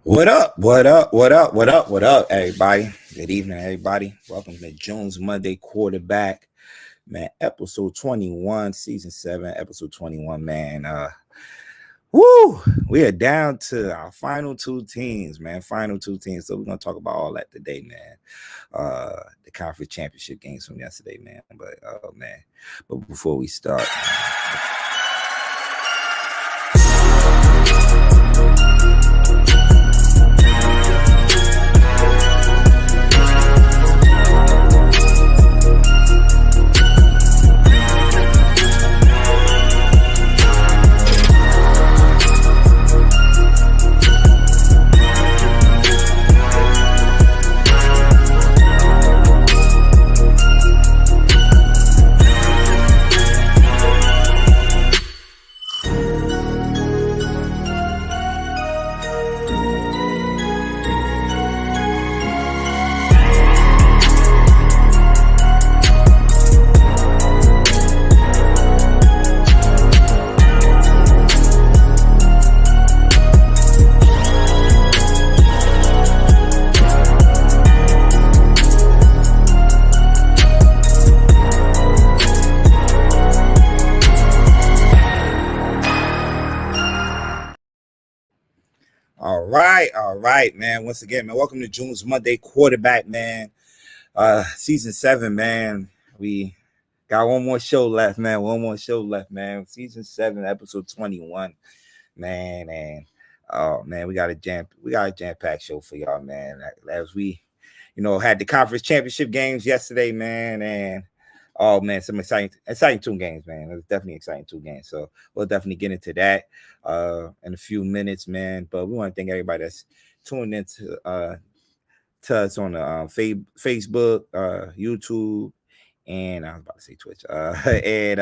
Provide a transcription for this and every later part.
What up? What up? What up? What up? What up, everybody? Good evening, everybody. Welcome to June's Monday Quarterback, man. Episode 21, season 7, episode 21, man. Woo! We are down to our final two teams, man. Final two teams. So we're gonna talk about all that today, man. The conference championship games from yesterday, man. But before we start. All right, man. Once again, man, welcome to June's Monday Quarterback, man. Season 7, man. We got one more show left, man. One more show left, man. Season 7, episode 21, man. And oh man, we got a jam-packed show for y'all, man. As we, had the conference championship games yesterday, man, and oh man, some exciting two games, man. It was definitely exciting two games. So we'll definitely get into that in a few minutes, man. But we want to thank everybody that's tuning into to us on the Facebook, YouTube, and I was about to say Twitch, and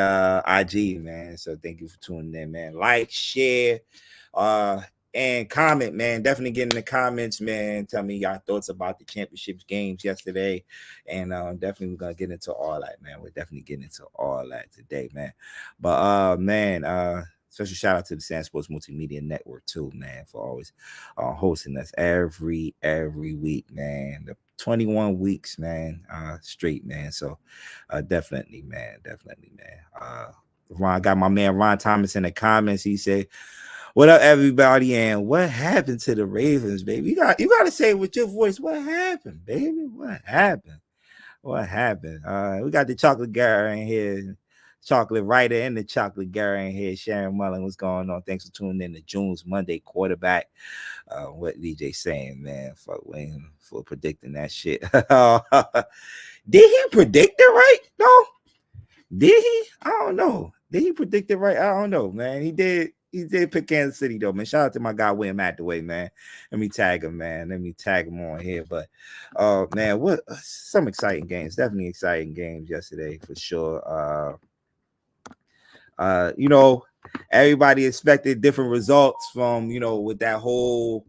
IG, man. So thank you for tuning in, man. Like, share, and comment, man. Definitely get in the comments, man. Tell me your thoughts about the championship games yesterday. And definitely we're gonna get into all that, man. We're definitely getting into all that today, man. But man, special shout out to the SamzSportz Multimedia Network too, man, for always hosting us every week, man. The 21 weeks, man, straight, man. So definitely, man. Ron got my man Ron Thomas in the comments. He said, "What up, everybody? And what happened to the Ravens, baby? You got to say it with your voice. What happened, baby? What happened? What happened? We got the chocolate guy in here, chocolate writer, and the chocolate guy in here. Sharon Mullen, what's going on? Thanks for tuning in to June's Monday Quarterback. What DJ saying, man? Fuck Wayne for predicting that shit. Did he predict it right? No, did he? I don't know. Did he predict it right? I don't know, man. He did. He did pick Kansas City though, man. Shout out to my guy William Hathaway, man. Let me tag him, man. Let me tag him on here. But man, what some exciting games. Definitely exciting games yesterday for sure. Everybody expected different results from, with that whole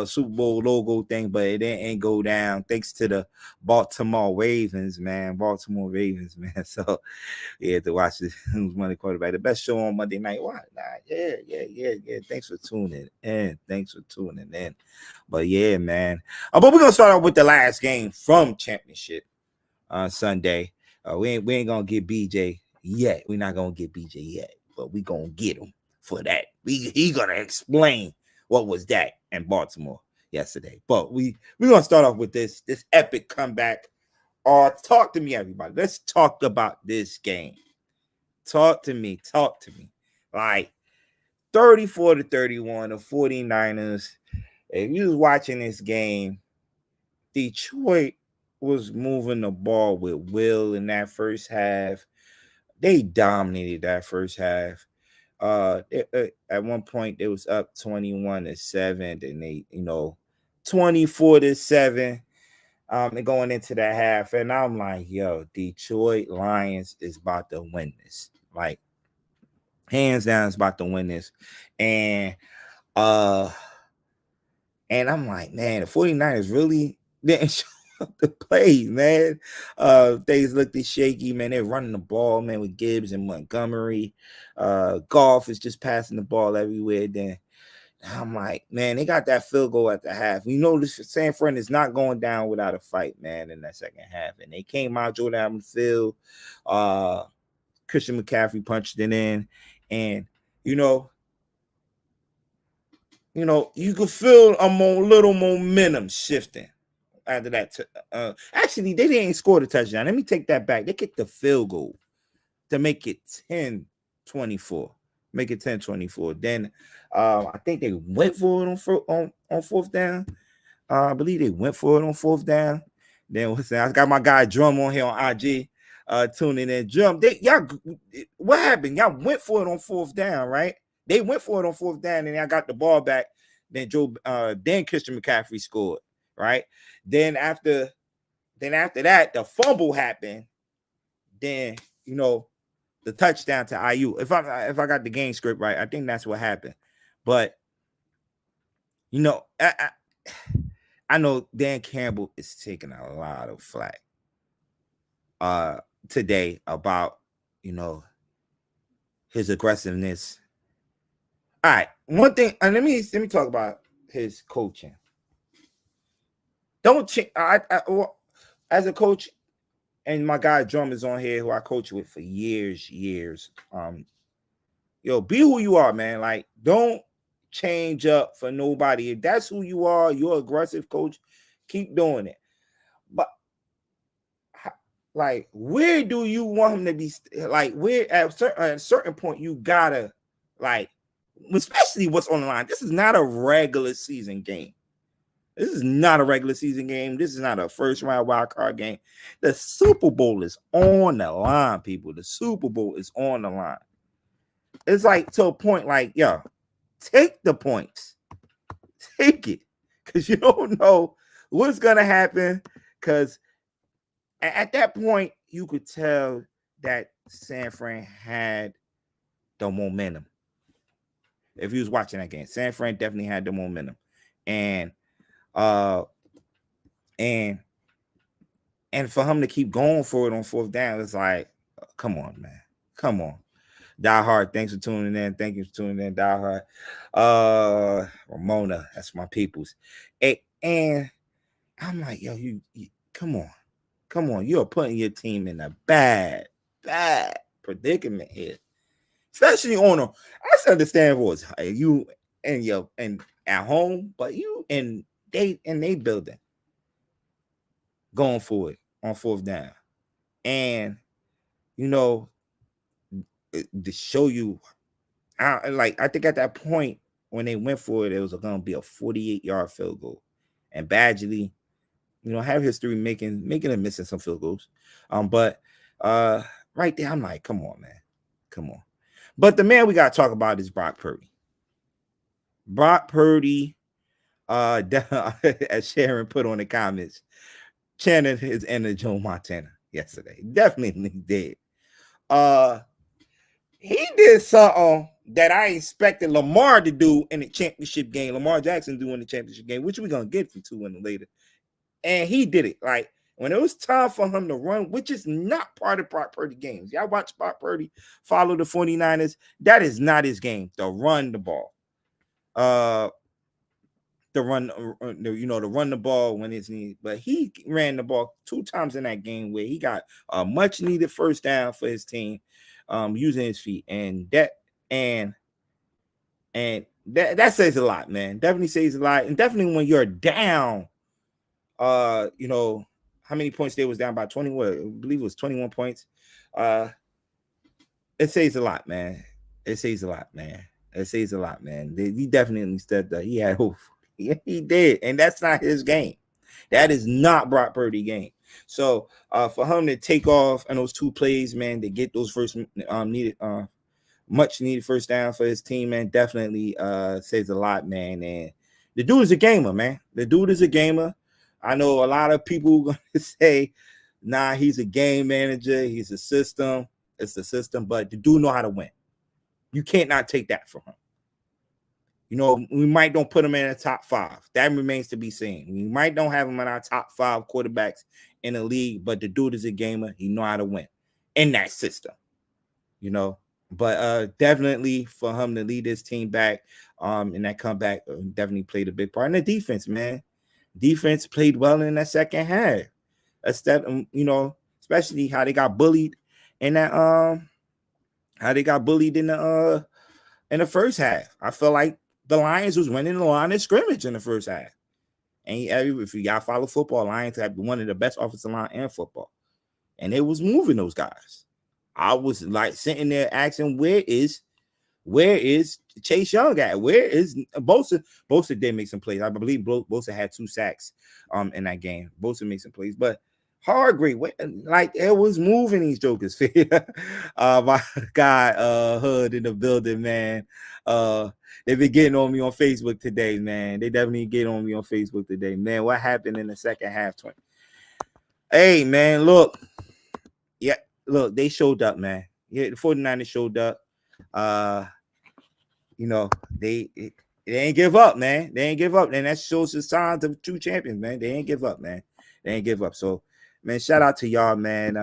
Super Bowl logo thing, but it didn't go down thanks to the Baltimore Ravens, man. So yeah, to watch this Monday Quarterback, the best show on Monday night. Why not? Yeah. Thanks for tuning in. But yeah, man. But we're gonna start off with the last game from championship Sunday. We ain't gonna get BJ yet. We're not gonna get BJ yet, but we gonna get him for that. He gonna explain what was that in Baltimore yesterday. But we're gonna start off with this epic comeback. Talk to me, everybody. Let's talk about this game. Talk to me. Like 34-31, the 49ers. If you was watching this game, Detroit was moving the ball with will in that first half. They dominated that first half. At one point it was up 21-7, and they 24-7 and going into that half, and I'm like, yo, Detroit Lions is about to win this, like hands down is about to win this. And I'm like, man, the 49ers really didn't show the play, man. Things looked shaky, man. They're running the ball, man, with Gibbs and Montgomery. Goff is just passing the ball everywhere. Then I'm like, man, they got that field goal at the half. You know, this San Fran is not going down without a fight, man, in that second half. And they came out, Jordan on the field. Christian McCaffrey punched it in. And, you could feel a little momentum shifting after that. Actually, they didn't score the touchdown. Let me take that back. They kicked the field goal to make it 10-24. Make it 10-24. Then I think they went for it on fourth down. I believe they went for it on fourth down. Then I got my guy Drum on here on IG tuning in. Drum, what happened? Y'all went for it on fourth down, right? They went for it on fourth down, and I got the ball back. Then Christian McCaffrey scored, right? Then after that, the fumble happened. Then the touchdown to IU. If I got the game script right, I think that's what happened. But I know Dan Campbell is taking a lot of flack today about his aggressiveness. All right, one thing, and let me talk about his coaching. Don't change. As a coach, and my guy Drum is on here, who I coach with for years. Be who you are, man. Like, don't change up for nobody. If that's who you are, you're an aggressive coach, keep doing it. But like, where do you want him to be? Like, where at a certain point you gotta, like, especially what's on the line. This is not a regular season game. This is not a regular season game. This is not a first round wild card game. The Super Bowl is on the line, people. The Super Bowl is on the line. It's like to a point, like, yo, take the points. Take it. Because you don't know what's going to happen. Because at that point, you could tell that San Fran had the momentum. If you was watching that game, San Fran definitely had the momentum. And for him to keep going for it on fourth down, it's like, come on, man. Come on. Die Hard, thanks for tuning in. Thank you for tuning in, Die Hard. Ramona, that's my peoples. And I'm like, yo, you come on. Come on. You're putting your team in a bad predicament here. Especially I understand what's you and at home, but you and they building going for it on fourth down. And to show you, I think at that point when they went for it, it was going to be a 48-yard field goal. And Badgley, have history making and missing some field goals. But right there, I'm like, come on, man. Come on. But the man we got to talk about is Brock Purdy. Brock Purdy, as Sharon put on the comments, chanted his inner Joe Montana yesterday. Definitely did. He did something that I expected Lamar to do in the championship game. Lamar Jackson do in the championship game, which we're going to get to later. And he did it. Like, when it was time for him to run, which is not part of Brock Purdy games. Y'all watch Brock Purdy follow the 49ers. That is not his game, to run the ball. To run the ball when it's needed. But he ran the ball 2 times in that game where he got a much needed first down for his team, using his feet. And that says a lot, man. Definitely says a lot. And definitely when you're down, how many points they was down by 20? I believe it was 21 points. It says a lot, man. It says a lot, man. He definitely said that he had hope. He did, and that's not his game. That is not Brock Purdy's game. So for him to take off in those 2 plays, man, to get those first much needed first down for his team, man, definitely says a lot, man. And the dude is a gamer, man. The dude is a gamer. I know a lot of people going to say, nah, he's a game manager. He's a system. It's the system, but the dude know how to win. You can't not take that from him. We might don't put him in the top 5. That remains to be seen. We might don't have him in our top 5 quarterbacks in the league, but the dude is a gamer. He know how to win in that system. But definitely for him to lead this team back, and that comeback definitely played a big part. And the defense, man, defense played well in that second half. That's that, especially how they got bullied in that how they got bullied in the first half. I feel like the Lions was winning the line of scrimmage in the first half. And if you got follow football, Lions have one of the best offensive line in football, and they was moving those guys. I was like sitting there asking, where is Chase Young at? Where is Bosa? Bosa did make some plays. I believe Bosa had 2 sacks in that game. Bosa made some plays, but Hargrave, like it was moving these jokers. My guy Hood in the building, man. They've been getting on me on Facebook today, man. They definitely get on me on Facebook today, man. What happened in the second half? Hey, man, look. Yeah, look, they showed up, man. Yeah, the 49ers showed up. They ain't give up, man. They ain't give up. And that shows the signs of true champions, man. They ain't give up, man. They ain't give up. So, man, shout out to y'all, man.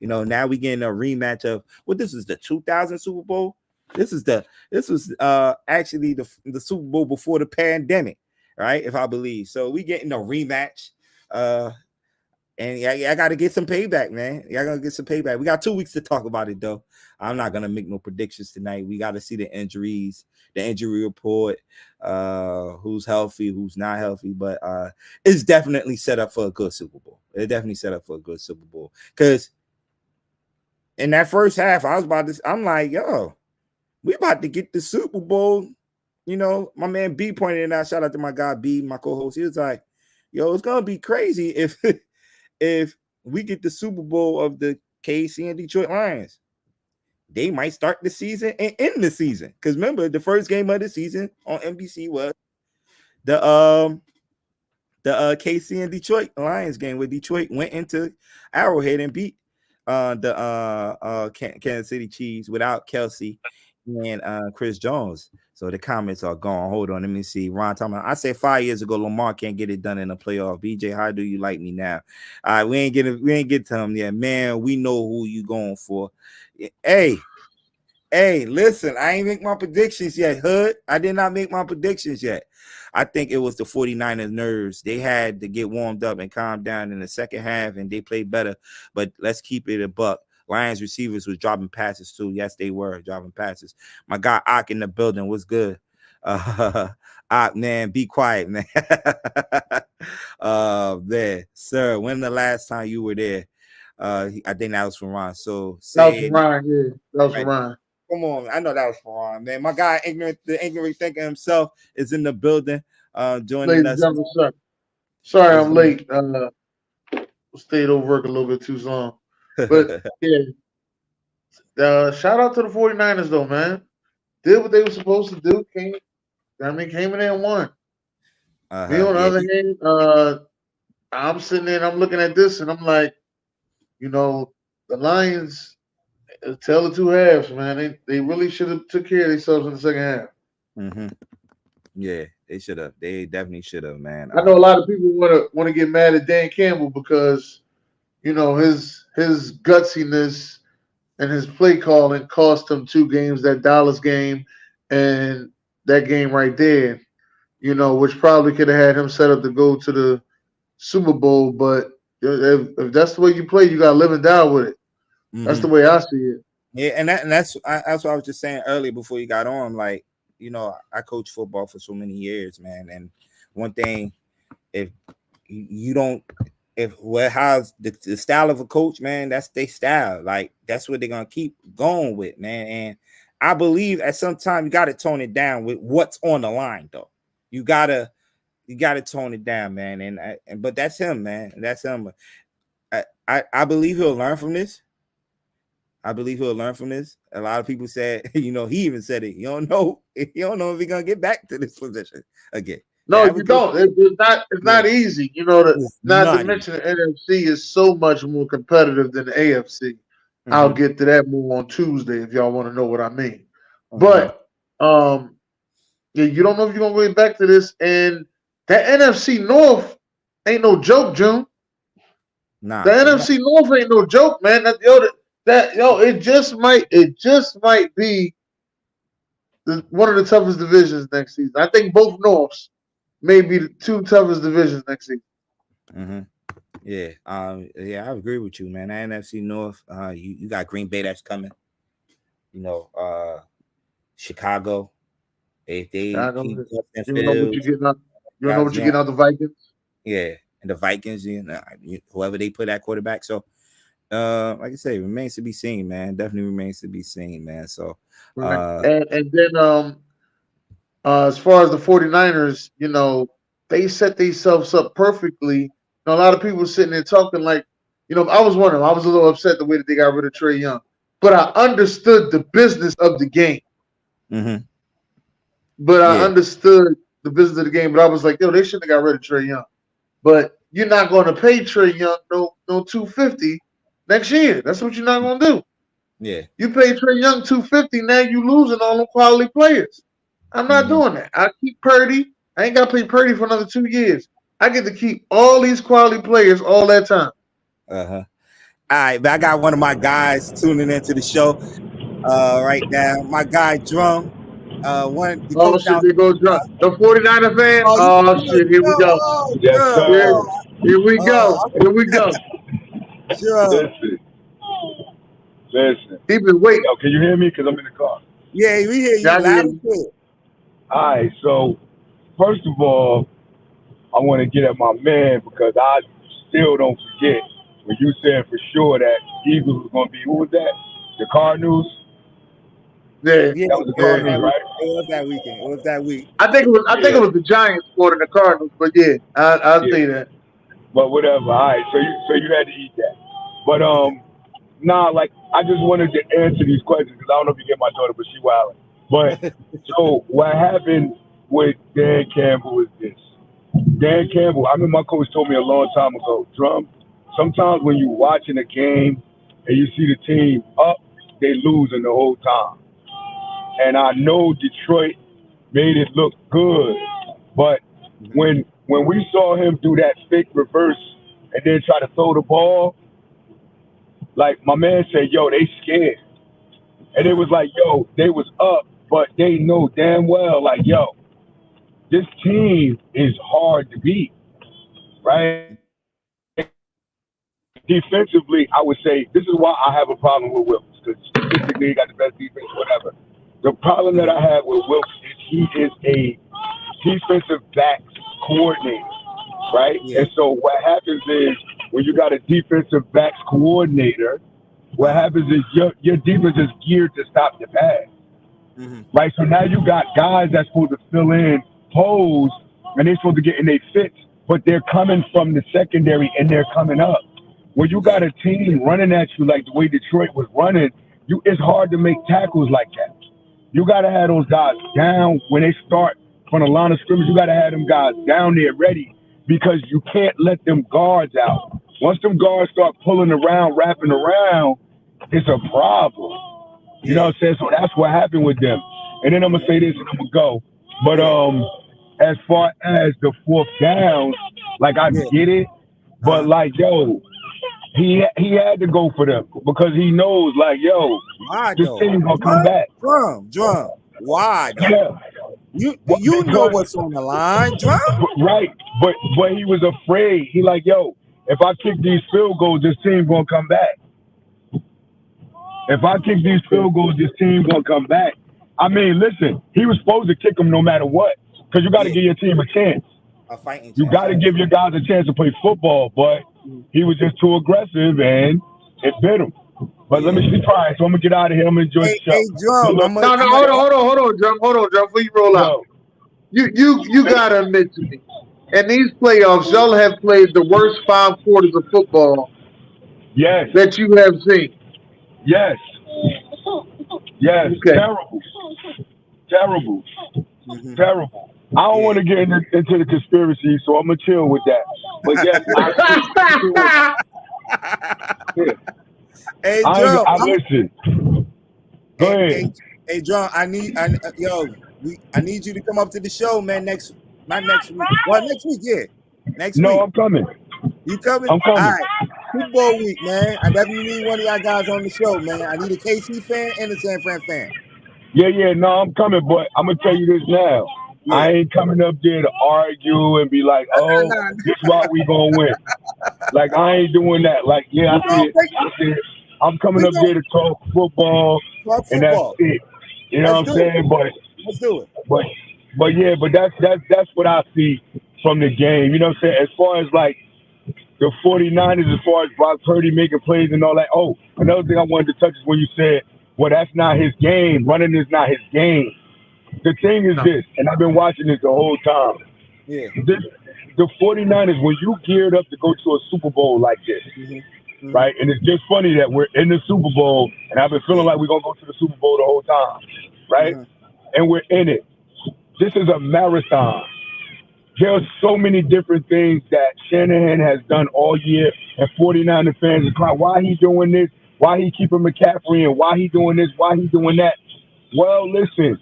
Now we getting a rematch of what this is the 2000 Super Bowl. This was actually the Super Bowl before the pandemic, right? If I believe. So we getting a rematch. And I got to get some payback, man. Y'all gonna get some payback. We got 2 weeks to talk about it, though. I'm not gonna make no predictions tonight. We got to see the injuries, the injury report, who's healthy, who's not healthy. But it's definitely set up for a good Super Bowl. It definitely set up for a good Super Bowl. Because in that first half, I'm like, yo, we about to get the Super Bowl. My man B pointed it out. Shout out to my guy B, my co-host. He was like, yo, it's gonna be crazy if we get the Super Bowl of the KC and Detroit Lions. They might start the season and end the season. Because remember, the first game of the season on NBC was the KC and Detroit Lions game, where Detroit went into Arrowhead and beat the Kansas City Chiefs without Kelsey and Chris Jones. So the comments are gone. Hold on, let me see. Ron talking about, I said 5 years ago Lamar can't get it done in the playoff. BJ, how do you like me now? We ain't get to him yet, man. We know who you going for. Hey, listen, I ain't make my predictions yet, Hood. I did not make my predictions yet. I think it was the 49ers nerves. They had to get warmed up and calm down in the second half, and they played better. But let's keep it a buck. Lions receivers was dropping passes too. Yes, they were dropping passes. My guy Ock in the building was good. Ock, man, be quiet, man. There, sir. When the last time you were there? I think that was from Ron. So that was from Ryan. Yeah, that was from Ryan. Come on, I know that was from Ron, man. My guy, the ignorant thinker himself, is in the building. Joining us. Sorry, I'm late. Stayed over work a little bit too long. But yeah, shout out to the 49ers though, man. Did what they were supposed to do. Came in there and won. Me on the other hand, I'm sitting there and I'm looking at this and I'm like, the Lions, tell the two halves, man. They really should have took care of themselves in the second half. Mm-hmm. Yeah, they should have. They definitely should have, man. I know a lot of people want to get mad at Dan Campbell because his gutsiness and his play calling cost him 2 games, that Dallas game and that game right there, which probably could have had him set up to go to the Super Bowl. But if that's the way you play, you got to live and die with it. Mm-hmm. That's the way I see it. Yeah, and that's what I was just saying earlier before you got on. Like, I coached football for so many years, man. And one thing, if you don't, how's the style of a coach, man, that's their style. Like, that's what they're gonna keep going with, man. And I believe at some time you got to tone it down with what's on the line, though. You gotta tone it down, man. But that's him, man. That's him. I believe he'll learn from this. A lot of people said, he even said it. You don't know if he's gonna get back to this position again. No, you don't. It's not easy. Not to mention the NFC is so much more competitive than the AFC. Mm-hmm. I'll get to that more on Tuesday if y'all want to know what I mean. Mm-hmm. But you don't know if you're gonna get back to this, and that NFC North ain't no joke, June. Nah, the NFC North ain't no joke, man. it just might be one of the toughest divisions next season. I think both Norths may be the two toughest divisions next season. Mm-hmm. Yeah, I agree with you, man. The NFC North, you got Green Bay that's coming. You know, Chicago. If they keep you don't know what you're getting out. You don't know what you're getting out the Vikings. Yeah, and the Vikings, whoever they put at quarterback. So, like I say, remains to be seen, man. Definitely remains to be seen, man. So, and then as far as the 49ers, they set themselves up perfectly. A lot of people sitting there talking like, I was wondering. I was a little upset the way that they got rid of Trey Young, but I understood the business of the game. Mm-hmm. But I understood the business of the game. But I was like, they shouldn't have got rid of Trey Young. But you're not going to pay Trey Young no $250 next year. That's what you're not going to do. Yeah. You pay Trey Young $250, now you losing all the quality players. I'm not doing that. I keep Purdy. I ain't got to pay Purdy for another 2 years. I get to keep all these quality players all that time. Uh-huh. All right, but I got one of my guys tuning into the show right now. My guy Drum. There go Drum. The 49er fan. Oh shit, here we go. Here we go. Sure. Listen. He been waiting. Yo, can you hear me? Because I'm in the car. Yeah, we hear you loud and clear. All right, so first of all, I want to get at my man because I still don't forget when you said for sure that Eagles was going to be, who was that? The Cardinals? Yeah. That was the Cardinals, right? It was that weekend. It was that week. I think it was the Giants more than the Cardinals, but yeah, I'll say that. But whatever. All right, so you had to eat that. But I just wanted to answer these questions because I don't know if you get my daughter, but she wilding. But so what happened with Dan Campbell is this. Dan Campbell, I remember my coach told me a long time ago, Drum, sometimes when you're watching a game and you see the team up, they losing the whole time. And I know Detroit made it look good, but when we saw him do that fake reverse and then try to throw the ball, like my man said, yo, they scared. And it was like, yo, they was up, but they know damn well, like, yo, this team is hard to beat, right? Defensively, I would say this is why I have a problem with Wilkes, because statistically he got the best defense, whatever. The problem that I have with Wilkes is he is a defensive backs coordinator, right? Yeah. And so what happens is when you got a defensive backs coordinator, what happens is your defense is geared to stop the pass, right? So now you got guys that's supposed to fill in holes and they're supposed to get in their fits, but they're coming from the secondary and they're coming up. When you got a team running at you like the way Detroit was running, it's hard to make tackles like that. You got to have those guys down when they start from the line of scrimmage. You got to have them guys down there ready because you can't let them guards out. Once them guards start pulling around, wrapping around, it's a problem. You know what I'm saying? So that's what happened with them. And then I'm going to say this and I'm going to go. But as far as the fourth downs, like I get it, but like, yo, he had to go for them because he knows, like, yo, this team gonna come back. Drum. Why? Yeah. You know what's on the line, Drum. Right, but he was afraid. He like, yo, if I kick these field goals, this team gonna come back. If I kick these field goals, this team gonna come back. I mean, listen, he was supposed to kick them no matter what because you got to give your team a chance. A fighting chance. You got to give your guys a chance to play football, but he was just too aggressive and it bit him. But let me see trying, so I'm gonna get out of here. I'm gonna enjoy the show. Hey, Drum, hold on, Drum. Before you roll out, you gotta admit to me, in these playoffs, y'all have played the worst 5 quarters of football. Yes. That you have seen. Yes. Yes. Okay. Terrible. Terrible. I don't want to get into the conspiracy, so I'm gonna chill with that. But yes, hey, Drum, I listen. Go ahead. Hey, Drum, I need you to come up to the show, man. Next week. Well, next week, yeah. Next week. No, I'm coming. You coming? I'm coming. All right. Super Bowl week, man. I definitely need one of y'all guys on the show, man. I need a KC fan and a San Fran fan. Yeah, no, I'm coming, but I'm gonna tell you this now. Yeah. I ain't coming up there to argue and be like, oh, this is why we gonna win. Like, I ain't doing that. Like, yeah, I see it. I'm coming up there to talk football, and that's it. You know what I'm saying? But let's do it. But that's what I see from the game. You know what I'm saying? As far as like the 49ers, as far as Brock Purdy making plays and all that. Oh, another thing I wanted to touch is when you said, well, that's not his game. Running is not his game. The thing is this, and I've been watching this the whole time. Yeah. The 49ers, when you geared up to go to a Super Bowl like this, right? And it's just funny that we're in the Super Bowl, and I've been feeling like we're going to go to the Super Bowl the whole time, right? And we're in it. This is a marathon. There's so many different things that Shanahan has done all year, and 49er fans are crying, why he doing this? Why he keeping McCaffrey, and why he doing this? Why he doing that? Well, listen,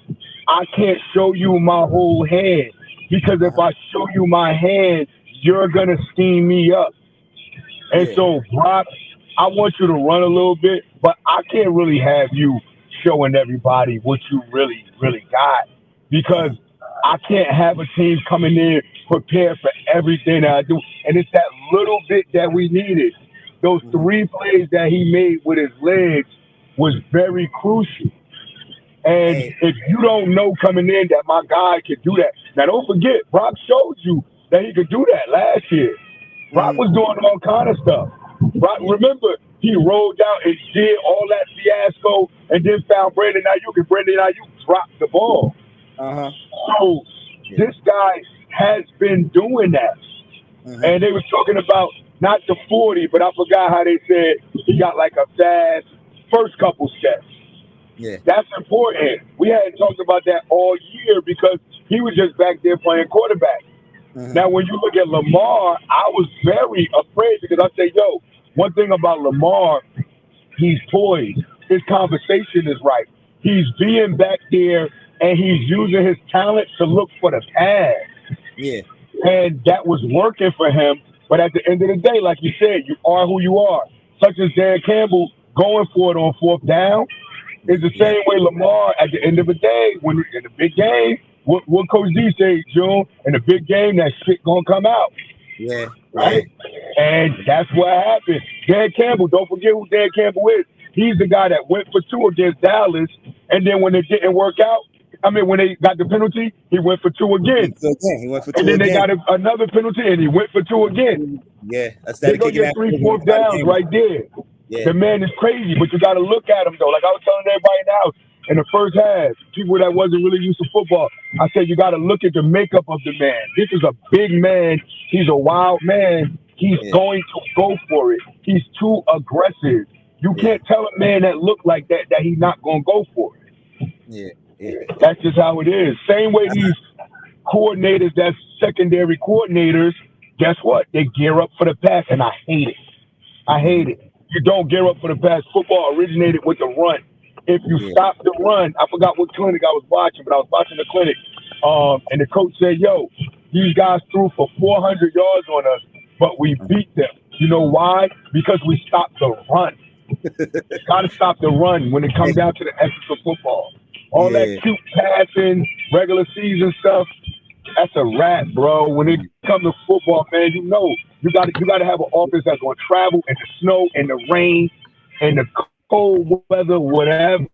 I can't show you my whole hand, because if I show you my hand, you're going to steam me up. And so, Brock, I want you to run a little bit, but I can't really have you showing everybody what you really, really got, because I can't have a team coming in prepared for everything that I do. And it's that little bit that we needed. Those 3 plays that he made with his legs was very crucial. And if you don't know coming in that my guy could do that, now don't forget, Brock showed you that he could do that last year. Brock was doing all kind of stuff. Brock, remember, he rolled out and did all that fiasco and then found Brandon Ayuk, and Brandon Ayuk dropped the ball. So this guy has been doing that. And they was talking about not the 40, but I forgot how they said he got like a fast first couple steps. Yeah. That's important. We hadn't talked about that all year because he was just back there playing quarterback. Now, when you look at Lamar, I was very afraid because I say, yo, one thing about Lamar, he's poised. His conversation is right. He's being back there, and he's using his talent to look for the pass. Yeah. And that was working for him. But at the end of the day, like you said, you are who you are. Such as Dan Campbell going for it on 4th down is the same way Lamar, at the end of the day, when in the big game, what Coach D say, June, in the big game, that shit gonna come out. Yeah. Right? And that's what happened. Dan Campbell, don't forget who Dan Campbell is. He's the guy that went for 2 against Dallas, and then when it didn't work out, when they got the penalty, he went for 2 again. He went for 2 and then again. They got another penalty, and he went for 2 again. Yeah, that's that. They go get 3 4th downs right there. Yeah. The man is crazy, but you got to look at him, though. Like I was telling everybody now, in the first half, people that wasn't really used to football, I said you got to look at the makeup of the man. This is a big man. He's a wild man. He's going to go for it. He's too aggressive. You can't tell a man that look like that he's not going to go for it. Yeah. That's just how it is. Same way these coordinators, that's secondary coordinators, guess what? They gear up for the pass, and I hate it. I hate it. You don't gear up for the pass. Football originated with the run. If you stop the run, I forgot what clinic I was watching, but I was watching the clinic, and the coach said, yo, these guys threw for 400 yards on us, but we beat them. You know why? Because we stopped the run. Got to stop the run when it comes down to the essence of football. All that cute passing, regular season stuff, that's a wrap, bro. When it comes to football, man, you know you got to have an offense that's going to travel in the snow, in the rain, in the cold weather, whatever.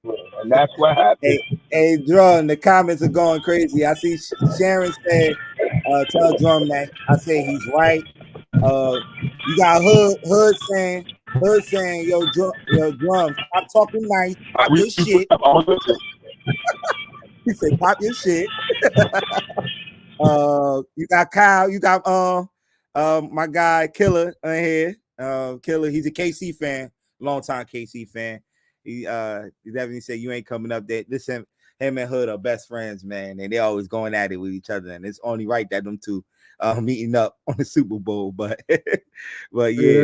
And that's what happened. Hey, Drum, the comments are going crazy. I see Sharon said, tell Drum that I say he's right. You got Hood saying, yo, Drum, stop talking nice, pop your shit. He said, pop your shit. You got Kyle, you got my guy Killer in here. Killer, he's a KC fan, longtime KC fan. He definitely said you ain't coming up there. Listen, him and Hood are best friends, man, and they always going at it with each other, and it's only right that them two meeting up on the Super Bowl. But yeah,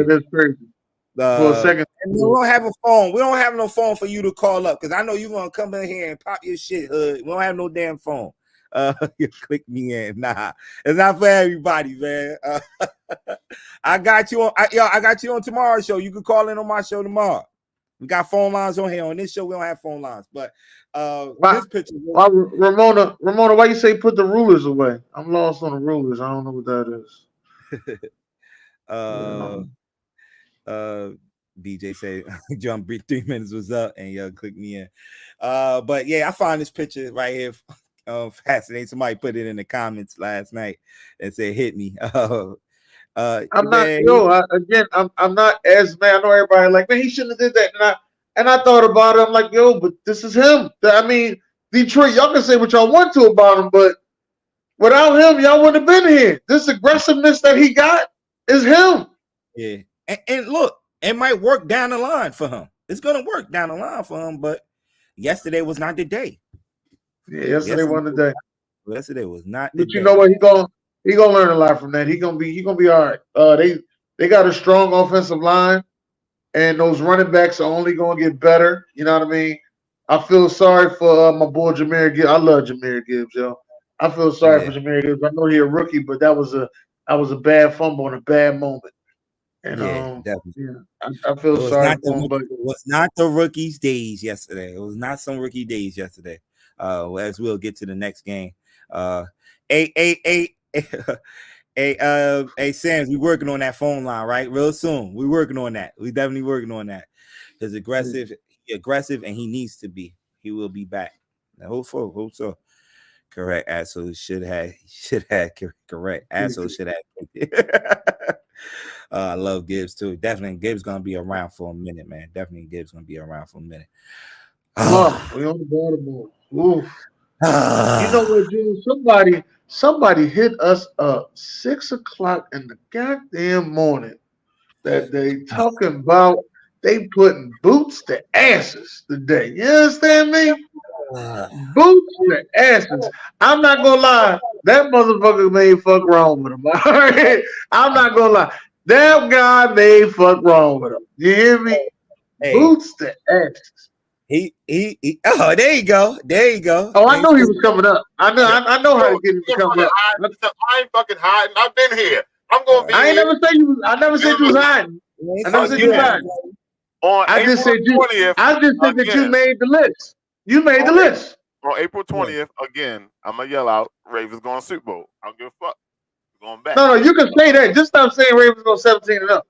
that's crazy. For a second, and we don't have a phone. We don't have no phone for you to call up because I know you're gonna come in here and pop your shit, Hood. We don't have no damn phone. You click me in. Nah, it's not for everybody, man. I got you on. I got you on tomorrow's show. You can call in on my show tomorrow. We got phone lines on here. On this show, we don't have phone lines, but this picture. Ramona, why you say put the rulers away? I'm lost on the rulers. I don't know what that is. BJ said jump 3 minutes was up and click me in. But yeah, I found this picture right here. Fascinating. Somebody put it in the comments last night and said hit me. I'm not as man. I know everybody like, man, he shouldn't have did that. And I thought about it. I'm like, yo, but this is him. I mean, Detroit, y'all can say what y'all want to about him, but without him, y'all wouldn't have been here. This aggressiveness that he got is him. Yeah. And look, it might work down the line for him. It's gonna work down the line for him, but yesterday was not the day. Yeah, yesterday wasn't the day. Yesterday was not the but day. You know what? He gonna learn a lot from that. He gonna be all right. They got a strong offensive line, and those running backs are only gonna get better. You know what I mean? I feel sorry for my boy Jahmyr Gibbs. I love Jahmyr Gibbs, yo. I feel sorry for Jahmyr Gibbs. I know he's a rookie, but that was a bad fumble and a bad moment. And definitely. I feel sorry for him, but it was not the rookies' days yesterday. It was not some rookie days yesterday. As we'll get to the next game. Hey, Sam's, we working on that phone line, right? Real soon. We working on that. We definitely working on that. He's aggressive, and he needs to be. He will be back. I hope so. Correct. Asshole should have correct. Asshole should have. I love Gibbs too. Definitely Gibbs gonna be around for a minute, man. Definitely Gibbs gonna be around for a minute. We on the Baltimore. Oof. You know what, dude? Somebody hit us up 6 o'clock in the goddamn morning that they talking about they putting boots to asses today. You understand me? Boots to asses. I'm not gonna lie, that motherfucker made fuck wrong with him. All right? I'm not gonna lie. That guy made fuck wrong with him. You hear me? Hey. Boots to asses. He oh, there you go. Oh, I know he was coming up. I know how to get him to come up. I ain't fucking hiding. I've been here. I'm gonna be. I never said you was hiding. I never said you was hiding. I just said 20th, I just said that you made the list. You made the list. On April 20th, again, I'm gonna yell out Ravens going Super Bowl. I don't give a fuck. Going back. No, you can say that. Just stop saying Ravens go 17 and up.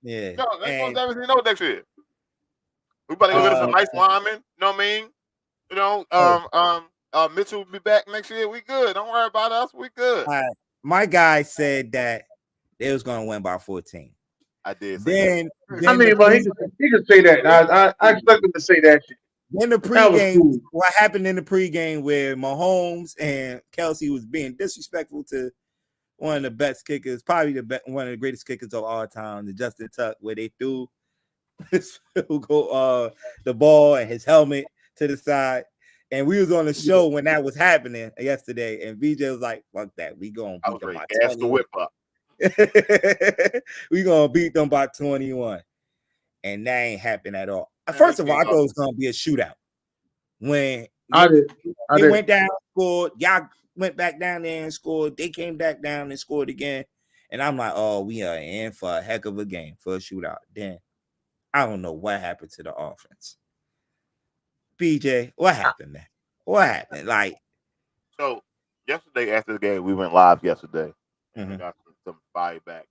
Yeah. No, they going 17 and up next year. We about to go get some nice linemen. You know what I mean? You know, Mitchell will be back next year. We good. Don't worry about us. We good. My guy said that they was gonna win by 14. I did. Then I mean, but he can say that. I expect him to say that shit. Then the pregame, cool. What happened in the pregame where Mahomes and Kelsey was being disrespectful to one of the best kickers, probably one of the greatest kickers of all time, the Justin Tuck, where they threw the ball and his helmet to the side. And we was on the show when that was happening yesterday, and VJ was like, "Fuck that, we gonna beat them by 21. The whip up. We gonna beat them by 21," and that ain't happened at all. First of all, I thought it was gonna be a shootout. When they went down, scored, y'all went back down there and scored. They came back down and scored again, and I'm like, "Oh, we are in for a heck of a game for a shootout." Then I don't know what happened to the offense. BJ, what happened, man? What happened? Like, so yesterday after the game, we went live yesterday. Mm-hmm. I got some feedback.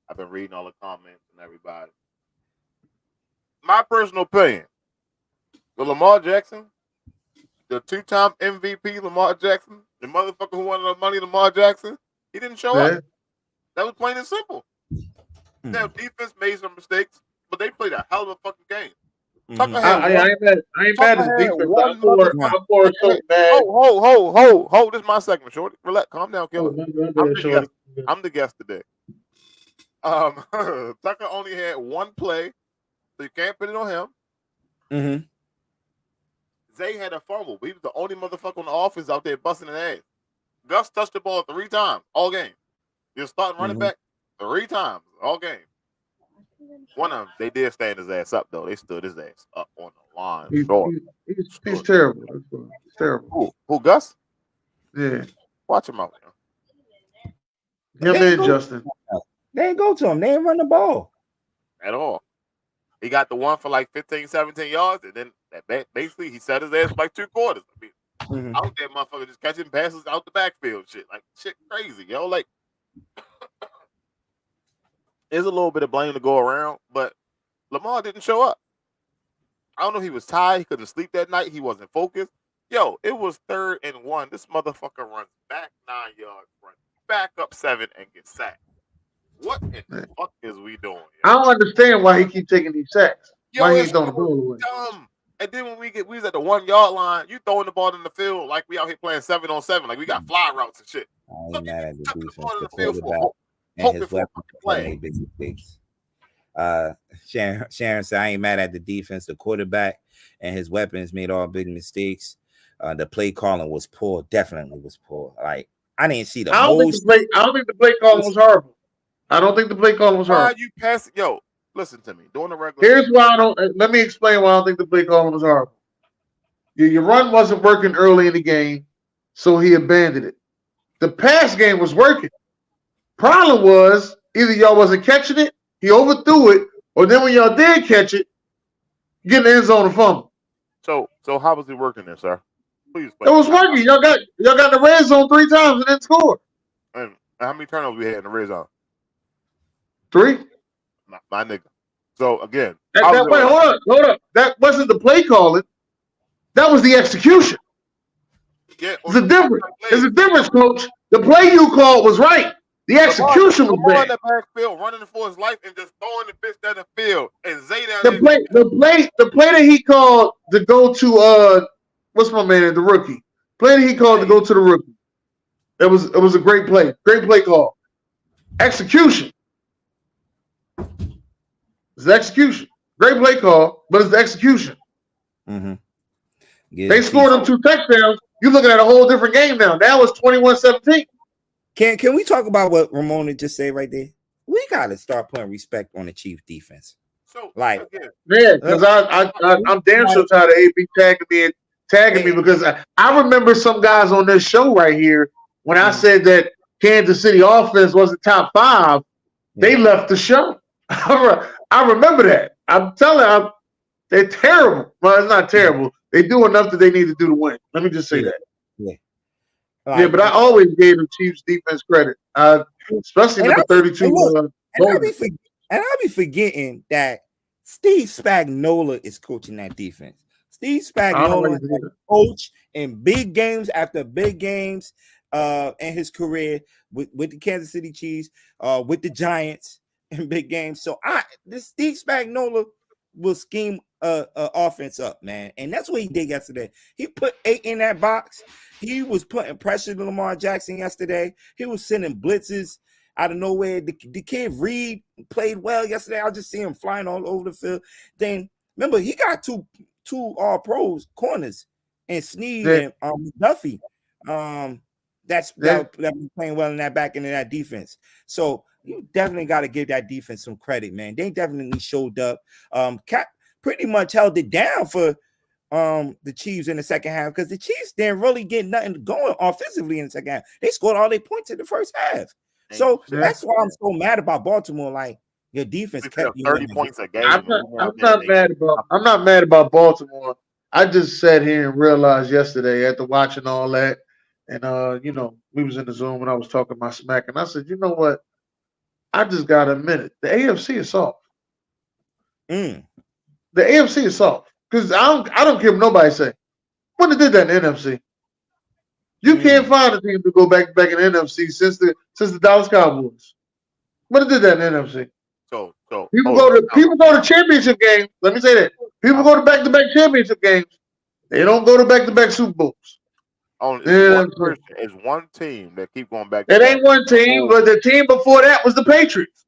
I've been reading all the comments and everybody. My personal opinion, the Lamar Jackson, the 2-time MVP Lamar Jackson, the motherfucker who won the money Lamar Jackson, he didn't show up. That was plain and simple. Now, defense made some mistakes, but they played a hell of a fucking game. Mm-hmm. I ain't mad at the defense. I'm so bad. Hold. This is my segment, shorty. Relax, calm down, killer. I'm the guest today. Tucker only had one play, so you can't put it on him. Mm-hmm. Zay had a fumble. He was the only motherfucker on the offense out there busting an ass. Gus touched the ball 3 times all game. He was starting running back 3 times all game. One of them, they did stand his ass up, though. They stood his ass up on the line. He's terrible. He's terrible. Who, Gus? Yeah. Watch him out. Him and Justin. They ain't go to him. They ain't run the ball At all. He got the one for like 15, 17 yards, and then basically he set his ass for like 2 quarters. I mean, out there, motherfucker just catching passes out the backfield, shit crazy, yo. Like, there's a little bit of blame to go around, but Lamar didn't show up. I don't know if he was tired, he couldn't sleep that night, he wasn't focused. Yo, it was 3rd and 1. This motherfucker runs back 9 yards, runs back up 7, and gets sacked. What in the fuck is we doing? Yo? I don't understand why he keep taking these sacks. Yo, why he it's ain't throwing the ball away? dumb. And then when we was at the 1 yard line, you throwing the ball in the field like we out here playing 7-on-7, like we got fly routes and shit. I ain't mad at the defense, the the field quarterback, and his weapons made big mistakes. Sharon said, I ain't mad at the defense, the quarterback, and his weapons made all big mistakes. The play calling was poor, definitely was poor. Like, I didn't see I don't think the play calling was horrible. I don't think the play calling was horrible. Why you passing? Yo, listen to me. Doing the regular. Here's why I don't. Let me explain why I don't think the play calling was horrible. Your run wasn't working early in the game, so he abandoned it. The pass game was working. Problem was either y'all wasn't catching it, he overthrew it, or then when y'all did catch it, get in the end zone and fumble. So how was it working there, sir? Please. It was working. Y'all got in the red zone 3 times and then scored. And how many turnovers we had in the red zone? 3. My nigga. So again, wait, hold up. That wasn't the play calling. That was the execution. Yeah, it's a difference. It's a difference, coach. The play you called was right. The execution was bad. In the backfield, running for his life, and just throwing the bitch down the field, and Zay down the play that he called to go to what's my man, the rookie? Play that he called to go to the rookie. It was a great play. Great play call. Execution. It's the execution. Great play call, but it's the execution. Mm-hmm. They scored them 2 touchdowns. You're looking at a whole different game now. Now it's 21-17. Can we talk about what Ramona just said right there? We got to start putting respect on the Chiefs defense. So, like, yeah, because I'm damn sure tired of AB tagging me because I remember some guys on this show right here when I said that Kansas City offense wasn't top 5. They left the show. I remember that. I'm telling you, they're terrible. Well, it's not terrible. They do enough that they need to do to win. Let me just say that. Yeah, but I always gave the Chiefs defense credit, especially number 32. And I'll be forgetting that Steve Spagnuolo is coaching that defense. Steve Spagnuolo has coached in big games after big games in his career with the Kansas City Chiefs, with the Giants in big games. So this Steve Spagnuolo will scheme offense up, man. And that's what he did yesterday. He put 8 in that box. He was putting pressure to Lamar Jackson yesterday. He was sending blitzes out of nowhere. The kid Reed played well yesterday. I just see him flying all over the field. Then remember, he got two all-pros corners and Snead and Duffy. That was playing well in that back end of that defense. So you definitely got to give that defense some credit, man. They definitely showed up. Cap pretty much held it down for the Chiefs in the second half because the Chiefs didn't really get nothing going offensively in the second half. They scored all their points in the first half. So that's why I'm so mad about Baltimore. Like, your defense kept 30 points a game. I'm not mad about Baltimore. I just sat here and realized yesterday after watching all that, and we was in the Zoom and I was talking my smack, and I said, you know what? I just gotta admit it. The AFC is soft. The AFC is soft. Because I don't care what nobody say. When they did that in the NFC. You can't find a team to go back in the NFC since the Dallas Cowboys. When they did that in the NFC. So people go to championship games. Let me say that. People go to back-to-back championship games. They don't go to back-to-back Super Bowls. It's one team that keep going back. It ain't one team, but the team before that was the Patriots.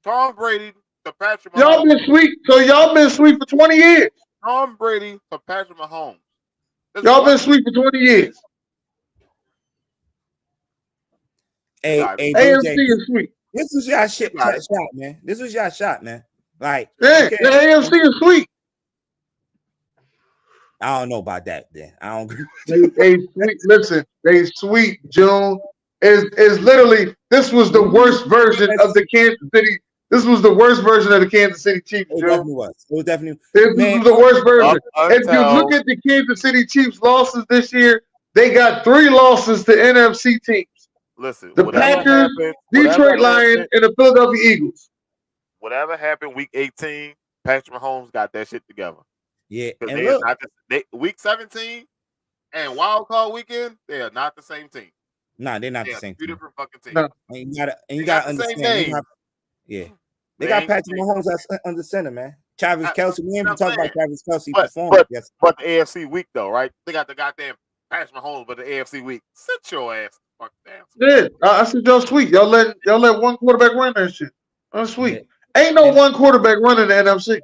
Tom Brady to Patrick Mahomes. Y'all been sweet for 20 years. Tom Brady to Patrick Mahomes. Y'all been sweet for 20 years. Hey, AFC is sweet. This was your shot, man. This was your shot, man. Like, the AFC is sweet. I don't know about that. Then I don't agree. They sweet. Listen, they sweet. June is literally. This was the worst version of the Kansas City. This was the worst version of the Kansas City Chiefs. It June. definitely was. It was definitely. This Man, was the worst version. If you until- look at the Kansas City Chiefs losses this year, they got 3 losses to NFC teams: Listen, the whatever Packers, happened, Detroit Lions, and the Philadelphia Eagles. whatever happened week 18, Patrick Mahomes got that shit together. yeah, Because and they are look, not week 17 and wild card weekend, they are not the same team. nah, they're not They the are same. two team. different fucking teams. No. And you They gotta got the same understand. They name. got, yeah, they They got ain't Patrick the same. Mahomes under center, man. Travis Kelce. We ain't I'm even talking about saying. Travis Kelce But performance. Yes, but the AFC week though, right? They got the goddamn Patrick Mahomes, but the AFC week. Sit your ass the fuck down. Yeah, I said y'all sweet. Y'all let one quarterback run that shit. That's sweet. Yeah. Ain't no And- one quarterback running the NFC.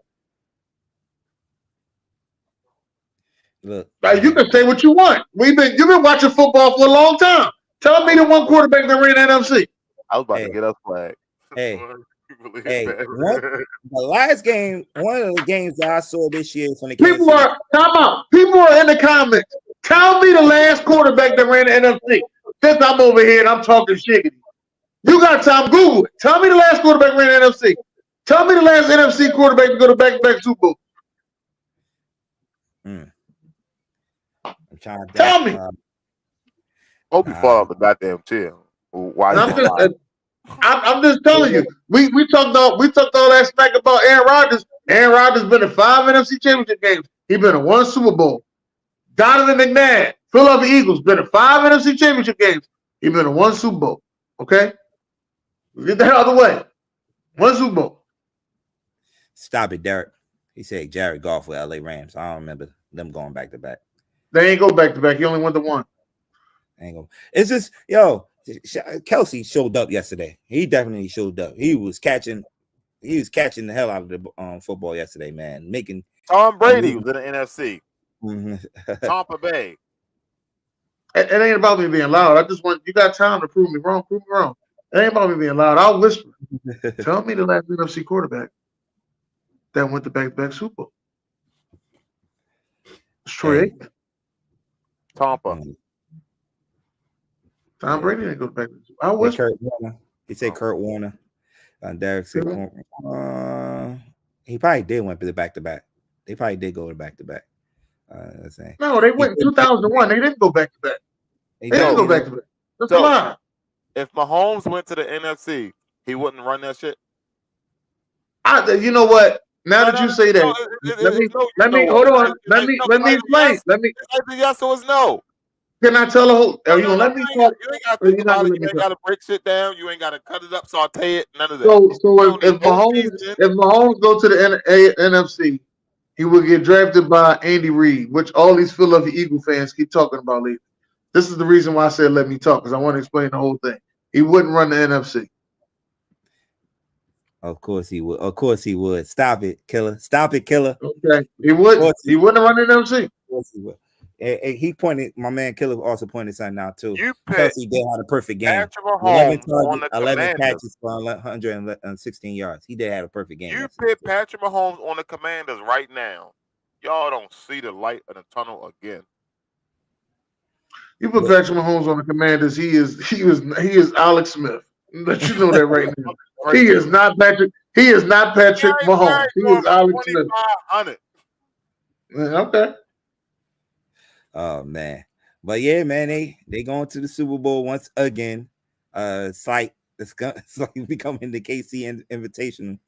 look, Like, you can say what you want. You've been watching football for a long time. Tell me the one quarterback that ran the NFC. I was about Hey. to get us flagged. Hey. Hey, the last game, one of the games that I saw this year from the People are People are in the comments. Tell me the last quarterback that ran the NFC. Since I'm over here and I'm talking shiggity. You got time, Google it. Tell me the last quarterback ran the NFC. Tell me the last NFC quarterback to go to back-to-back Super Bowl. I'm trying to Tell me. Hope you fall off the goddamn chair. Why you gonna lie? I'm just telling you. We talked all that smack about Aaron Rodgers. Aaron Rodgers been in 5 NFC Championship games. He been in 1 Super Bowl. Donovan McNabb, Philadelphia Eagles, been in 5 NFC Championship games. He been in 1 Super Bowl. Okay, get that out of the way. 1 Super Bowl. Stop it, Derek. He said Jared Goff with LA Rams. I don't remember them going back to back. They ain't go back to back. He only went to 1. Ain't go. It's just Kelce showed up yesterday. He definitely showed up. He was catching the hell out of the football yesterday, man. Making Tom Brady was in the NFC. Mm-hmm. Tampa Bay. It ain't about me being loud. I just want you got time to prove me wrong. Prove me wrong. It ain't about me being loud. I'll whisper. Tell me the last NFC quarterback that went to back-to-back Super Bowl. It's Troy Aikman. Tampa. Tom Brady didn't go back. I was Kurt Warner. He said Kurt Warner. Derek said he probably did went to the back-to-back. They probably did go to back-to-back. No, they went in 2001. They didn't go back-to-back. They didn't go back-to-back. That's a lie. If Mahomes went to the NFC, he wouldn't run that shit. You know what? Now that you say that, let me hold on. Let me explain. Let me. Yes or no? Can I tell a whole? Are you gonna let me talk? You ain't got to think about it. You ain't got to break shit down. You ain't got to cut it up, saute it. None of that. So if Mahomes go to the NFC, he will get drafted by Andy Reid, which all these Philadelphia Eagle fans keep talking about lately. This is the reason why I said let me talk, because I want to explain the whole thing. He wouldn't run the NFC. Of course he would. Of course he would. Stop it, killer. Stop it, killer. Okay. He wouldn't. He wouldn't run the NFC. Of course he would. He pointed. My man Killer also pointed something out too. Kelce did have a perfect game. 11 catches for 116 yards. He did have a perfect game. You put Patrick Mahomes on the Commanders right now. Y'all don't see the light of the tunnel again. You put Patrick Mahomes on the Commanders. He is Alex Smith. Let you know that right now. He is not Patrick. He is not Patrick Mahomes. He is Alex Smith. Okay. Oh man, but yeah, man, they going to the Super Bowl once again. It's like becoming the KC Invitational.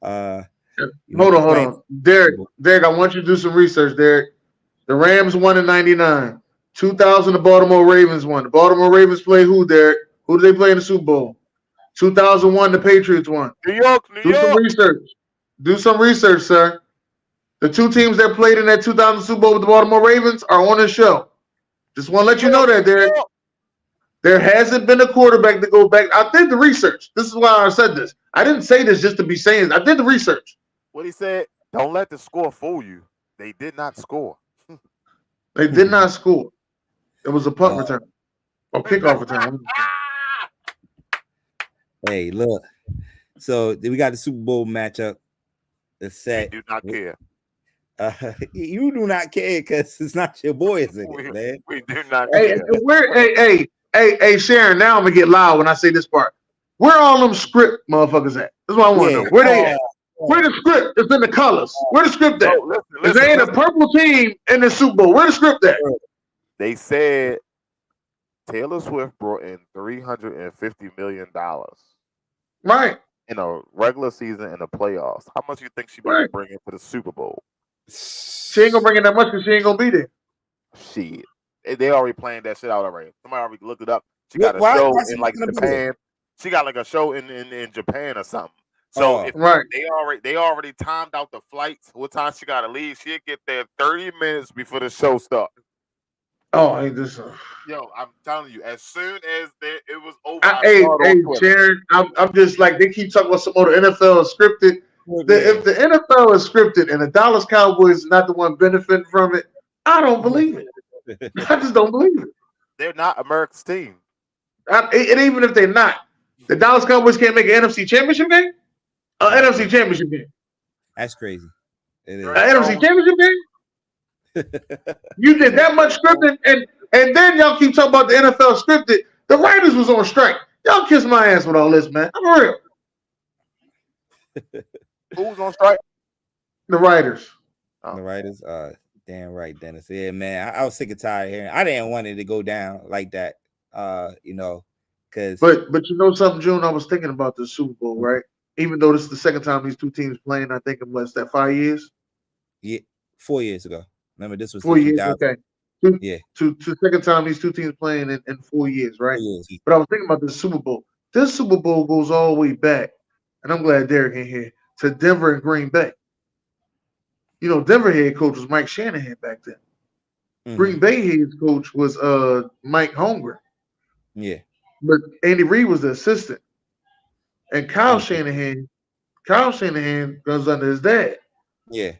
Hold on, Derek. I want you to do some research, Derek. The Rams won in '99. 2000, the Baltimore Ravens won. The Baltimore Ravens play who, Derek? Who did they play in the Super Bowl? 2001, the Patriots won. New York. Do some research. Do some research, sir. The 2 teams that played in that 2000 Super Bowl with the Baltimore Ravens are on the show. Just want to let you know that, Derek. There hasn't been a quarterback to go back. I did the research. This is why I said this. I didn't say this just to be saying it. I did the research. What he said, don't let the score fool you. They did not score. They did not score. It was a punt return or kickoff return. Hey, look. So we got the Super Bowl matchup. It's set. They do not care. You do not care because it's not your boys in it, man. We do not Hey, care. hey, Sharon. Now I'm gonna get loud when I say this part. Where all them script motherfuckers at? That's what I want to know. Where they at? Where the script? It's in the colors. Where the script at? Oh, If they ain't a purple team in the Super Bowl, where the script at? They said Taylor Swift brought in $350 million Right. in a regular season and the playoffs. How much you think she might bring into the Super Bowl? She ain't gonna bring in that much because she ain't gonna be there. Shit. They already planned that shit out already. Somebody already looked it up. She got a show in like Japan. She got like a show in Japan or something. So if they already timed out the flights, what time she gotta leave, she'll get there 30 minutes before the show starts. Oh, ain't this? Yo, I'm telling you, as soon as it was over, hey, Sharon, I'm just like they keep talking about some more. The NFL is scripted. If the NFL is scripted and the Dallas Cowboys is not the one benefiting from it, I don't believe it. I just don't believe it. They're not America's team. And even if they're not, the Dallas Cowboys can't make an NFC Championship game. NFC Championship game. That's crazy. It is. NFC Championship game. You did that much scripted, and then y'all keep talking about the NFL scripted. The writers was on strike. Y'all kiss my ass with all this, man. I'm real. Who's on strike? The writers. The writers. Damn right, Dennis. Yeah, man. I was sick and tired of hearing. I didn't want it to go down like that. Because. But you know something, June. I was thinking about the Super Bowl, right? Even though this is the second time these two teams playing, I think in what's that 5 years? Yeah, 4 years ago. Remember, this was 4 years. Okay. Yeah. To second time these two teams playing in 4 years, right? 4 years. But I was thinking about the Super Bowl. This Super Bowl goes all the way back, and I'm glad Derek ain't here, to Denver and Green Bay. You know, Denver head coach was Mike Shanahan back then. Mm-hmm. Green Bay head coach was Mike Holmgren. Yeah. But Andy Reid was the assistant. And Kyle Shanahan goes under his dad. Yeah.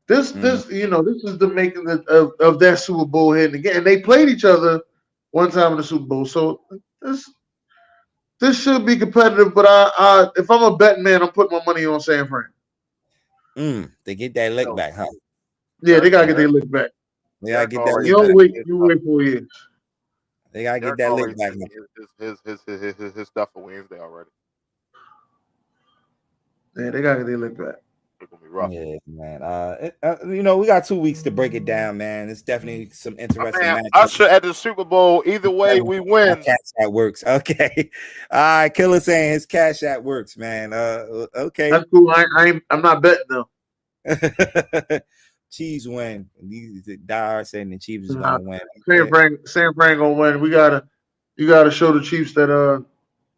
This is the making of that Super Bowl heading again. And they played each other one time in the Super Bowl. So this should be competitive, but I if I'm a betting man, I'm putting my money on San Fran. They get that lick back, huh? Yeah, they gotta get their lick back. They gotta get that lick back. You wait 4 years. They gotta get that lick back. His stuff for Wednesday already. Yeah, they gotta get their lick back. It's gonna be rough. Yeah, man. We got 2 weeks to break it down, man. It's definitely some interesting matches. Usher at the Super Bowl. Either way, we win. Cash App works. Okay. All right. Killer saying his Cash App works, man. Okay. That's cool. I'm not betting though. Chiefs win. These die saying the Chiefs is gonna win. San Fran gonna win. You gotta show the Chiefs that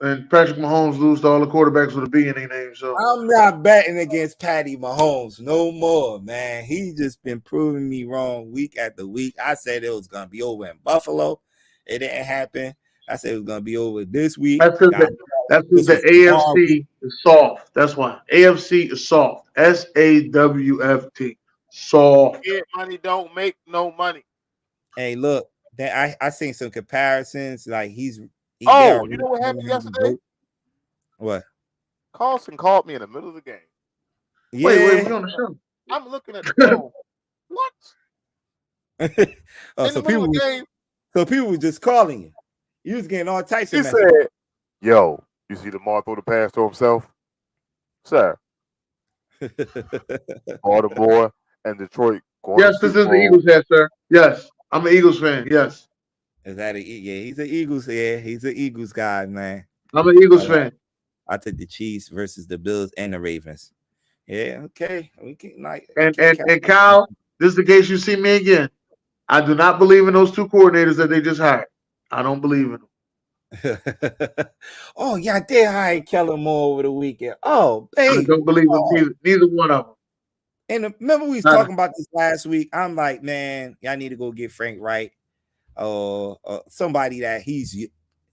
and Patrick Mahomes lose to all the quarterbacks with a B in their name. So I'm not betting against Patty Mahomes no more, man. He's just been proving me wrong week after week. I said it was gonna be over in Buffalo. It didn't happen. I said it was gonna be over this week. That's because the AFC is soft. That's why AFC is soft. SAWFT. Soft. Get money don't make no money. Hey, look, I seen some comparisons. Like you know what happened yesterday? What? Carlson called me in the middle of the game. Yeah. Wait, we on the show. I'm looking at the phone. What? So people were just calling you. You was getting all types of messages. He said, "Yo, you see Lamar throw the pass to himself, sir." Baltimore and Detroit. Yes, this is the Eagles head, sir. Yes, I'm an Eagles fan. Yes. Is that he's an Eagles. Yeah, he's an Eagles guy, man. I'm an Eagles fan. I took the Chiefs versus the Bills and the Ravens. Yeah, okay. We can and Kyle, this is the case you see me again. I do not believe in those two coordinators that they just hired. I don't believe in them. Oh, yeah, they hired Kellen Moore over the weekend. Oh, baby. I don't believe in neither one of them. And remember we was talking about this last week. I'm like, man, y'all need to go get Frank Wright or somebody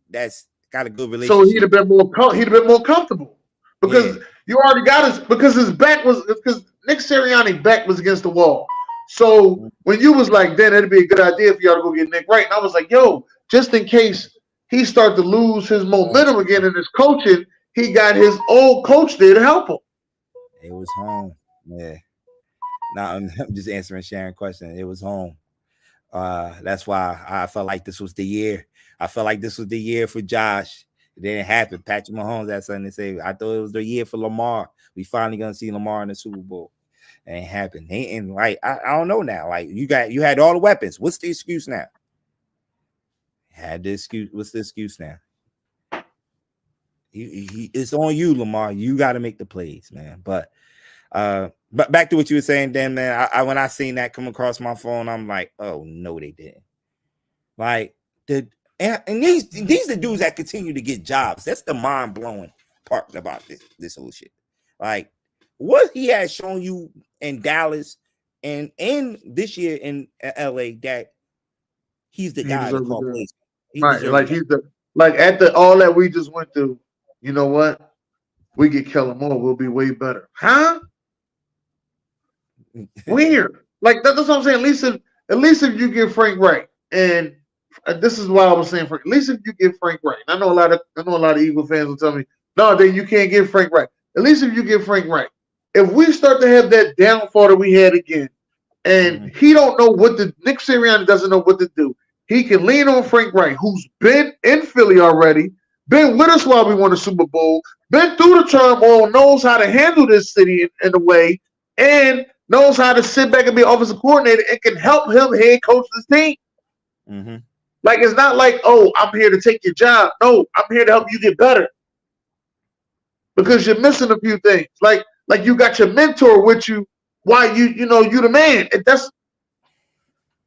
that's got a good relationship. So he'd have been more comfortable because you already got because Nick Sirianni's back was against the wall. So when you was like, then it'd be a good idea for y'all to go get Nick Wright. And I was like, yo, just in case he started to lose his momentum again in his coaching, he got his old coach there to help him. It was home. Yeah. Now I'm just answering Sharon's question. It was home. That's why I felt like this was the year. I felt like this was the year for Josh. It didn't happen. Patrick Mahomes had something to say. I thought it was the year for Lamar. We finally gonna see Lamar in the Super Bowl. It ain't happened. And like I don't know now. Like you had all the weapons. What's the excuse now? Had the excuse. What's the excuse now? It's on you, Lamar. You got to make the plays, man. But back to what you were saying, then, man. When I seen that come across my phone, I'm like, oh no, they didn't. Like and these the dudes that continue to get jobs. That's the mind blowing part about this whole shit. Like what he has shown you in Dallas and this year in LA, that he's the guy to call plays. Right, like after all that we just went through. You know what? We get Kellen Moore, we'll be way better. Huh? Weird. Like that's what I'm saying. At least if you get Frank Wright, and this is why I was saying Frank. At least if you get Frank Wright. I know a lot of Eagle fans will tell me, no, then you can't get Frank Wright. At least if you get Frank Wright. If we start to have that downfall that we had again, and he don't know what Nick Sirianni doesn't know what to do, he can lean on Frank Wright, who's been in Philly already. Been with us while we won the Super Bowl, been through the turmoil, knows how to handle this city in a way, and knows how to sit back and be offensive coordinator and can help him head coach this team. Mm-hmm. Like, it's not like, oh, I'm here to take your job. No, I'm here to help you get better. Because you're missing a few things. Like you got your mentor with you while you the man. And that's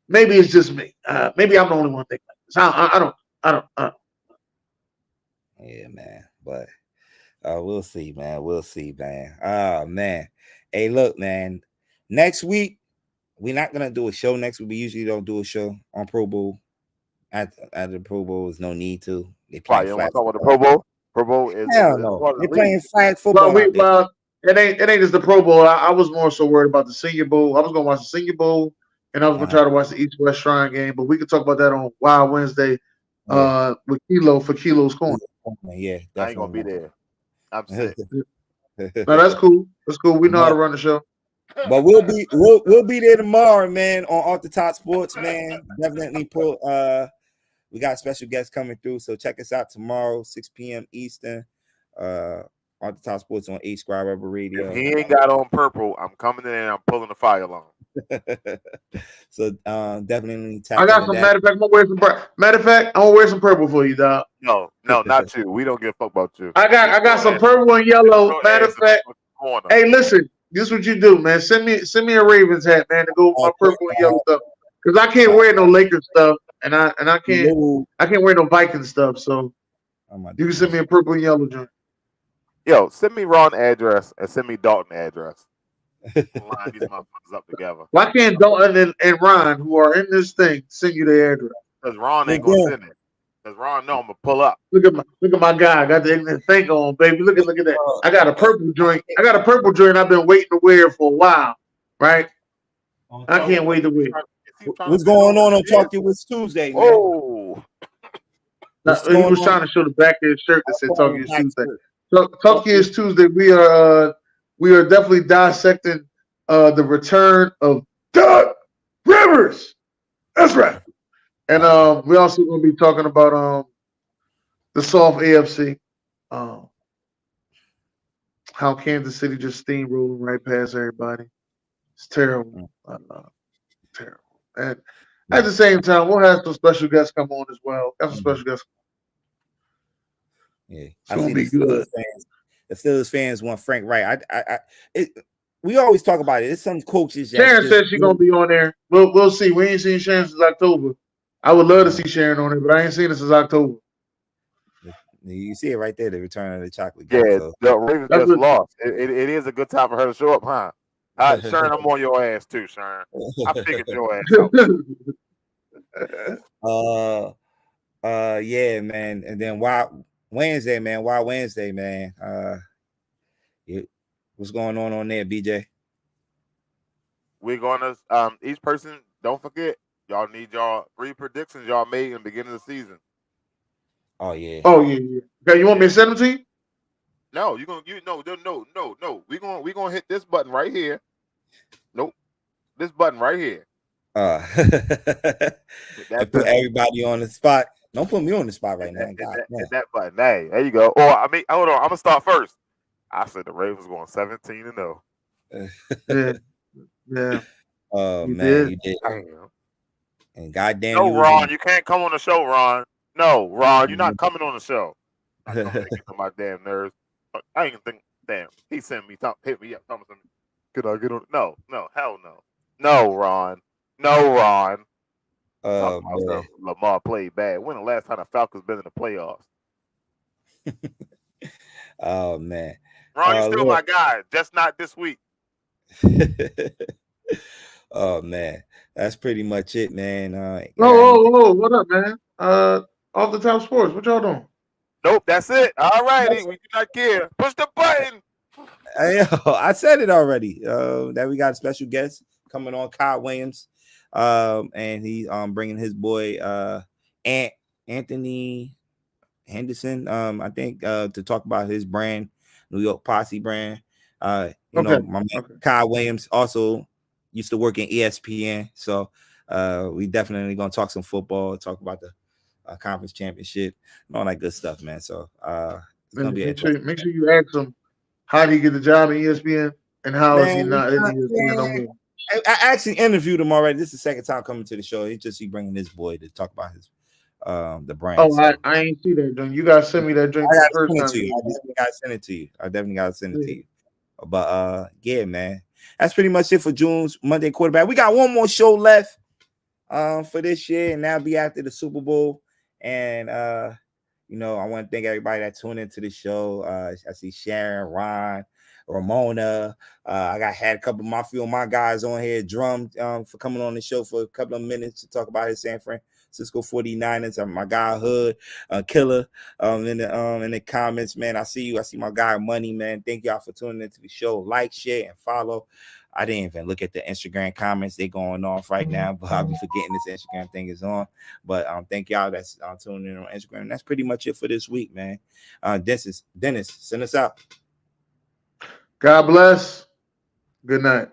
maybe it's just me. Maybe I'm the only one thinking like this. I don't. Yeah, man. But we'll see, man. We'll see, man. Oh, man. Hey, look, man. Next week, we're not gonna do a show next week. We usually don't do a show on Pro Bowl. At the Pro Bowl, there's no need to. They play flat. Talk about the Pro Bowl. Pro Bowl is hell no. They're playing flag football. Well, it ain't just the Pro Bowl. I was more so worried about the Senior Bowl. I was gonna watch the Senior Bowl, and I was gonna try to watch the East West Shrine game. But we could talk about that on Wild Wednesday. With Kilo for Kilo's Corner. Yeah, definitely. I ain't gonna be there. I'm sick. No, that's cool. That's cool. We know how to run the show. But we'll be there tomorrow, man, on Off the Top Sports, man. Definitely we got special guests coming through, so check us out tomorrow, 6 p.m. Eastern. Off the Top Sports on A Squad Rebel Radio. If he ain't got on purple, I'm coming in and I'm pulling the fire alarm. So definitely I got some matter of fact, I'm gonna wear some purple for you, dog. No, not you. We don't give a fuck about you. I got some purple and yellow. Matter of fact, hey, listen, this is what you do, man. Send me a Ravens hat, man, to go with my purple and yellow stuff. Because I can't wear no Lakers stuff, and I can't wear no Viking stuff. So you can send me a purple and yellow joint. Yo, send me Ron address and send me Dalton address. Line these motherfuckers up together. Why can't Dalton and Ron, who are in this thing, send you their address? Because Ron ain't gonna send it. Because Ron know I'm gonna pull up. Look at my guy. I got the thing on, baby. Look at that. I got a purple joint. I've been waiting to wear for a while. Right? I can't wait to wear. What's going on Talking with Tuesday? Man? Oh, he was trying to show the back of his shirt that said Talking is Tuesday. So Talking is Tuesday. We are definitely dissecting the return of Doug Rivers. That's right. And we're also going to be talking about the soft AFC. How Kansas City just steamrolling right past everybody. It's terrible. Terrible. And at the same time, we'll have some special guests come on as well. Got some special guests. Yeah, it's going to be good. The Steelers fans want Frank Wright. We always talk about it. It's some coaches. Sharon said she's gonna be on there. We'll see. We ain't seen Sharon since October. I would love to see Sharon on it, but I ain't seen it since October. You see it right there, the return of the chocolate. Yeah, so. The Ravens just lost. It is a good time for her to show up, huh? Sharon, I'm on your ass too, Sharon. I figured your ass out. Yeah, man. And then Wild Wednesday, man. What's going on there, BJ? We're gonna each person, don't forget, y'all need y'all 3 predictions y'all made in the beginning of the season. Oh yeah. Okay, you want me to send them to you? No, no. We gonna hit this button right here. Nope. This button right here. And put everybody on the spot. Don't put me on the spot right now. That button. Hey, there you go. Or I mean, hold on. I'm gonna start first. I said the Ravens going 17-0. Yeah. Oh You man, did. you did. Damn. And goddamn, No, you Ron, you can't come on the show, Ron. No, Ron, you're not coming on the show. I'm coming to get on my damn nerves. I ain't even think. Damn, he sent me something. Hit me up. Something. Could I get on? No, hell no. No, Ron. Talking about stuff. Lamar played bad. When the last time the Falcons been in the playoffs? Oh man, Ron, you're still my guy, just not this week. Oh man, that's pretty much it, man. Whoa, what up, man? Off the top sports, what y'all doing? Nope, that's it. All righty, we do not care. Push the button. I said it already. That we got a special guest coming on, Kyle Williams, and he bringing his boy Anthony Henderson, I think, to talk about his brand, New York Posse brand. My man Kyle Williams also used to work in ESPN, so we definitely gonna talk some football, talk about the conference championship, and all that good stuff, man. So it's gonna be make sure you ask him how did he get the job at ESPN and how is he not at ESPN no more. I actually interviewed him already. This is the second time coming to the show. He bringing his boy to talk about his the brand. Oh, so. I ain't see that drink. You guys send me that drink the first time. I definitely gotta send it to you. But yeah, man, that's pretty much it for June's Monday quarterback. We got one more show left for this year, and that'll be after the Super Bowl. And I want to thank everybody that tuned into the show. I see Sharon, Ron, Ramona. I had a couple of my guys on here, Drum, for coming on the show for a couple of minutes to talk about his San Francisco 49ers. My guy Hood, Killer, in the comments, man. I see you. I see my guy Money, man. Thank y'all for tuning into the show. Like, share, and follow. I didn't even look at the Instagram comments. They going off right now, but I'll be forgetting this Instagram thing is on. But thank y'all that's tuning in on Instagram. And that's pretty much it for this week, man. Dennis, send us out. God bless. Good night.